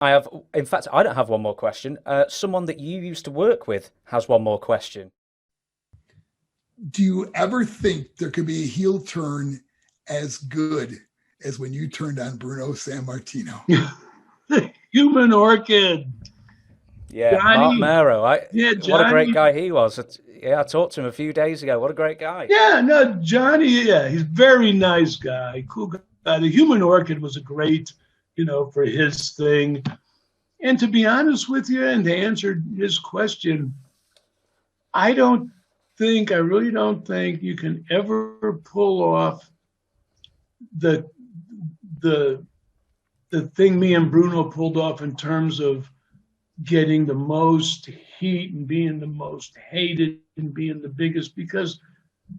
I have, in fact, I don't have one more question. Someone that you used to work with has one more question. Do you ever think there could be a heel turn as good as when you turned on Bruno Sammartino? The human orchid. Yeah, Mark Johnny. Mero. Yeah, What a great Johnny. guy he was. Yeah, I talked to him a few days ago. What a great guy. Yeah, no, Johnny, yeah, he's a very nice guy, cool guy. The human orchid was a great, for his thing. And to be honest with you, and to answer his question, I really don't think you can ever pull off the the the thing me and Bruno pulled off in terms of getting the most heat and being the most hated and being the biggest, because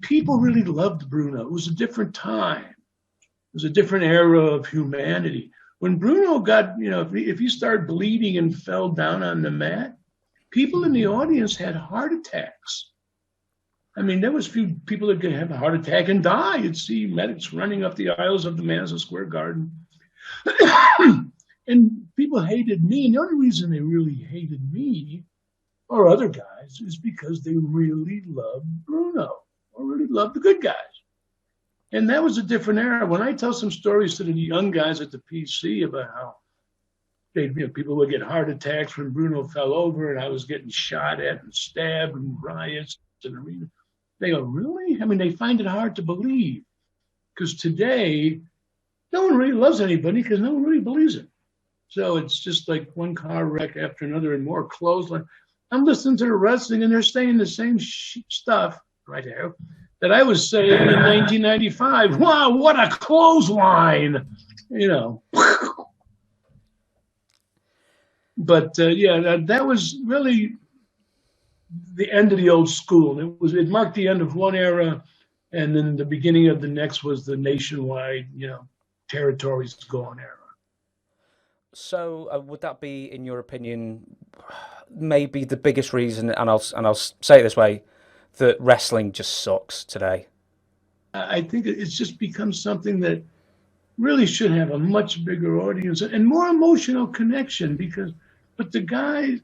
people really loved Bruno. It was a different time. It was a different era of humanity. When Bruno got, if he started bleeding and fell down on the mat, people in the audience had heart attacks. I mean, there was few people that could have a heart attack and die. You'd see medics running up the aisles of the Madison Square Garden. And people hated me. And the only reason they really hated me or other guys is because they really loved Bruno or really loved the good guys. And that was a different era. When I tell some stories to the young guys at the PC about how people would get heart attacks when Bruno fell over and I was getting shot at and stabbed and riots and arena, they go, really? I mean, they find it hard to believe, because today no one really loves anybody because no one really believes it. So it's just like one car wreck after another and more clothesline. I'm listening to the wrestling and they're saying the same stuff right there that I was saying in 1995. Wow, what a clothesline, But that was really the end of the old school. It marked the end of one era, and then the beginning of the next was the nationwide, territories gone era. So, would that be, in your opinion, maybe the biggest reason, and I'll say it this way, that wrestling just sucks today? I think it's just become something that really should have a much bigger audience and more emotional connection, but the guy,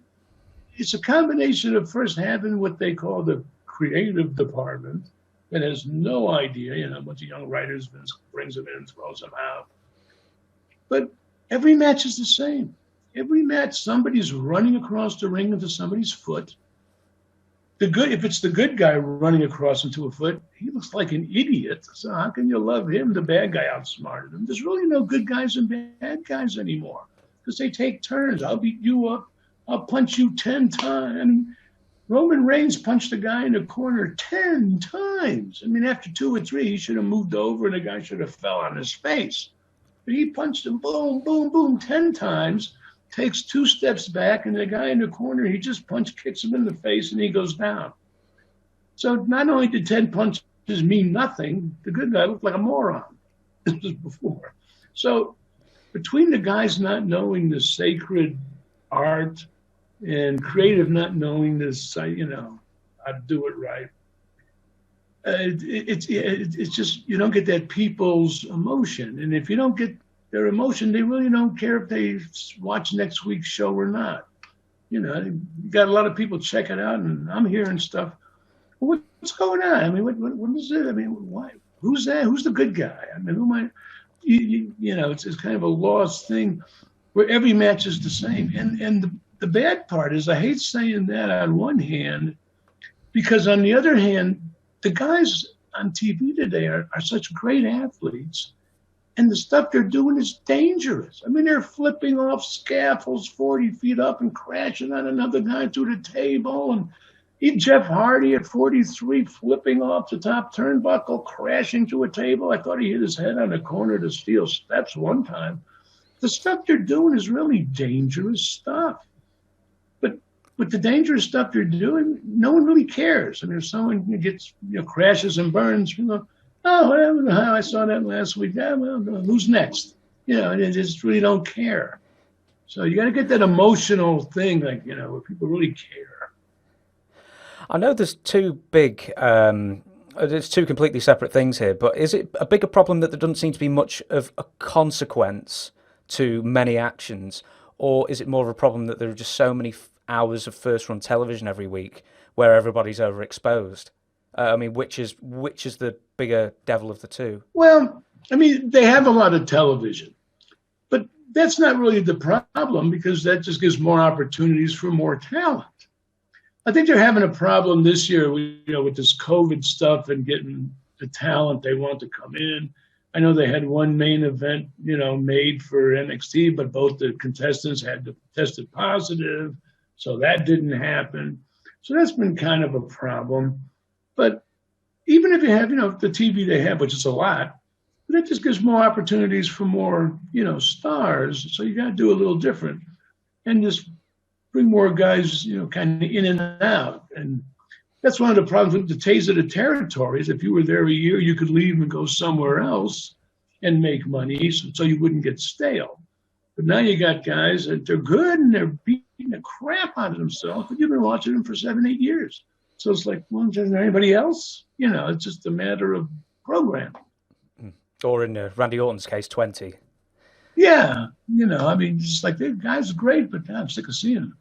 it's a combination of first having what they call the creative department that has no idea, a bunch of young writers, Vince brings them in and throws them out. But every match is the same. Every match, somebody's running across the ring into somebody's foot. If it's the good guy running across into a foot, he looks like an idiot. So how can you love him? The bad guy outsmarted him. There's really no good guys and bad guys anymore, because they take turns. I'll beat you up. I'll punch you 10 times. I mean, Roman Reigns punched the guy in the corner 10 times. I mean, after 2 or 3, he should have moved over and the guy should have fell on his face. But he punched him, boom, boom, boom, 10 times, takes 2 steps back, and the guy in the corner, he just kicks him in the face, and he goes down. So not only did 10 punches mean nothing, the good guy looked like a moron. This was before. So between the guys not knowing the sacred art and creative not knowing this, how to do it right, it's just, you don't get that people's emotion. And if you don't get their emotion, they really don't care if they watch next week's show or not. You got a lot of people check it out, and I'm hearing stuff. What's going on? I mean, what is it? I mean, why? Who's that? Who's the good guy? I mean, who am I? It's kind of a lost thing where every match is the same. And the bad part is, I hate saying that on one hand, because on the other hand, the guys on TV today are such great athletes, and the stuff they're doing is dangerous. I mean, they're flipping off scaffolds 40 feet up and crashing on another guy through the table. And Jeff Hardy at 43 flipping off the top turnbuckle, crashing through a table. I thought he hit his head on the corner of the steel steps one time. The stuff they're doing is really dangerous stuff. But the dangerous stuff they're doing, no one really cares. I mean, if someone gets, crashes and burns, oh, I don't know how I saw that last week. Yeah, well, who's next? And they just really don't care. So you got to get that emotional thing, like, where people really care. I know there's there's two completely separate things here, but is it a bigger problem that there doesn't seem to be much of a consequence to many actions? or is it more of a problem that there are just so many hours of first-run television every week where everybody's overexposed? I mean, which is the bigger devil of the two? Well, I mean, they have a lot of television, but that's not really the problem because that just gives more opportunities for more talent. I think they're having a problem this year, with this COVID stuff and getting the talent they want to come in. I know they had one main event, made for NXT, but both the contestants had tested positive, so that didn't happen. So that's been kind of a problem. But even if you have, the TV they have, which is a lot, that just gives more opportunities for more, stars. So you got to do a little different and just bring more guys, kind of in and out. And that's one of the problems with the taste of the territories. If you were there a year, you could leave and go somewhere else and make money so you wouldn't get stale. But now you got guys that they're good and they're beating the crap out of themselves, but you've been watching them for 7-8 years. So it's like, well, is there anybody else? It's just a matter of programming. Or in Randy Orton's case, 20. Yeah, I mean, just like, the guy's great, but I'm sick of seeing him.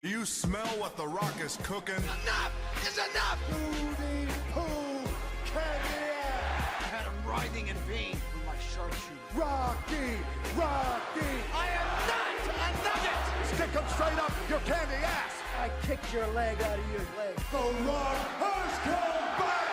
Do you smell what The Rock is cooking? Enough is enough! Booty poo candy ass! I had him writhing in pain with my sharpshooter. Rocky! I am not a nugget! Stick him straight up your candy ass! I kicked your leg out of your leg. The Rock has come back!